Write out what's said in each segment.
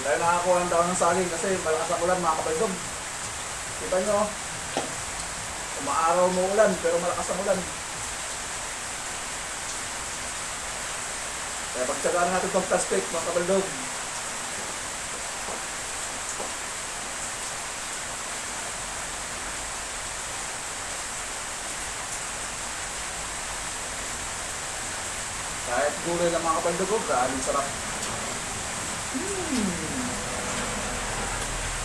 tayo nakakuha ng daon ng saging kasi malakas ang ulan mga kabaldog. Kita nyo, umaaraw mo ulan pero malakas ang ulan. Kaya pagtsagaan natin itong plastic mga kabaldog. Kahit gulay lang mga kabaldog ko, grabe sarap.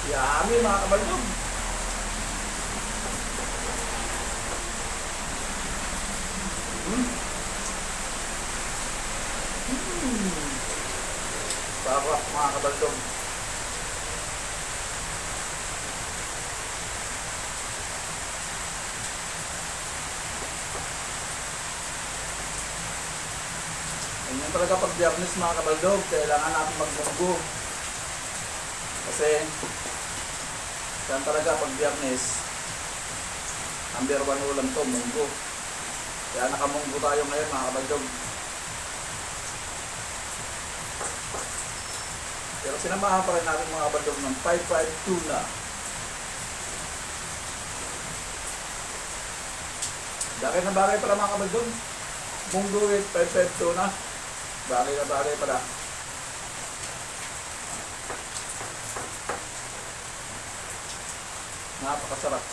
Yummy mga kabaldog. Sarap mga kabaldog. Ganyan talaga pag Biyernes mga kabaldog, kailangan natin magmunggo. Kasi yan talaga pag Biyernes, number 1 ulam to, munggo. Kaya nakamunggo tayo ngayon mga kabaldog. Pero sinamahan pa rin natin mga kabaldog ng 5-5 tuna. Bakit na bagay pala mga kabaldog? Munggo with 5-5 tuna. Bagay na bagay pala. Napakasarap.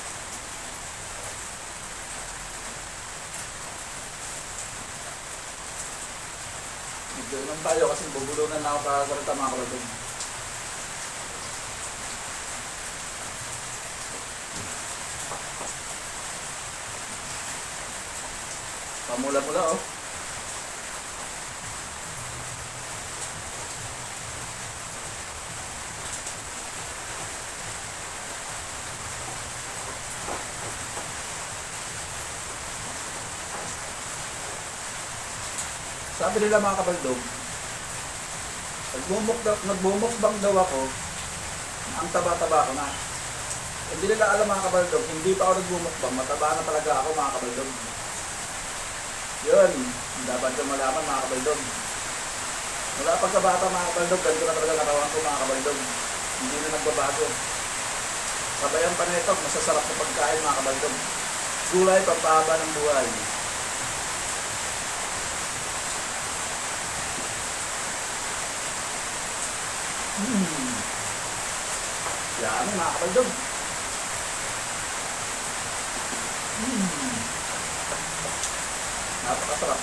Nagdainom tayo kasi bubulunan na ako kasalita mga kabaldog. Pamula-mula oh. Sabi nila mga kabaldog, nagbumukbang daw ako, ang taba-taba ko na. Hindi nila alam mga kabaldog, hindi pa ako nagbumukbang, mataba na talaga ako mga kabaldog. Yun, dapat yung malaman mga kabaldog. Mula pagkabata mga kabaldog, ganito na talaga katawan ko mga kabaldog. Hindi na nagbabago. Sabayan pa na ito, masasarap na pagkain mga kabaldog. Gulay, pampahaba ng buhay. Yan mga kabaldog. Napakasarap.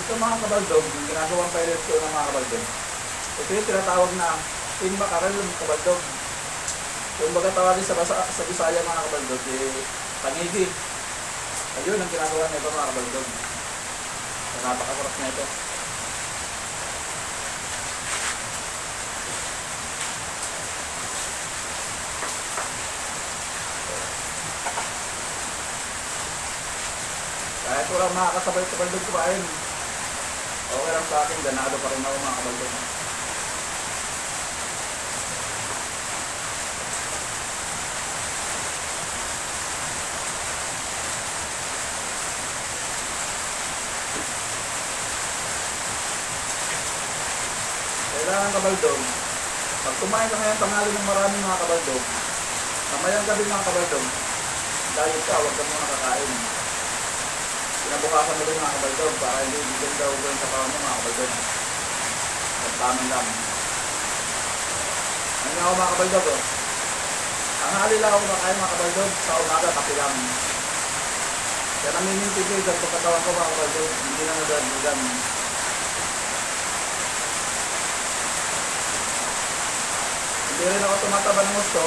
Ito mga kabaldog, yung ginagawang pilot ko ng mga kabaldog. Ito yung tinatawag na tin makarel ng kabaldog. Kung baga tawagin sa Bisaya mga kabaldog, pangigi. Ayun ang ginagawa nito mga kabaldog. Napakasarap na ito. Kahit walang makakasabay sa kabaldog kumain, okay lang sa akin, ganado pa rin ako mga kabaldog. Kailangan kabaldog, pag kumain ka ngayon tanghali ng marami mga kabaldog, mamayang gabi mga kabaldog, diet ka, huwag ka muna kakain. Pinabukasan mo rin mga kabaldog para hindi bigyan daw gawin sa kawan mo mga kabaldog. Pagtamin lang. Ano nga ako mga kabaldog oh. Ang halila ako makain mga kabaldog, sa umaga kape lang. Kaya namimintigay dyan pagkatawan ko mga kabaldog, hindi na nadagdagan. Hindi rin ako tumataba ng gusto.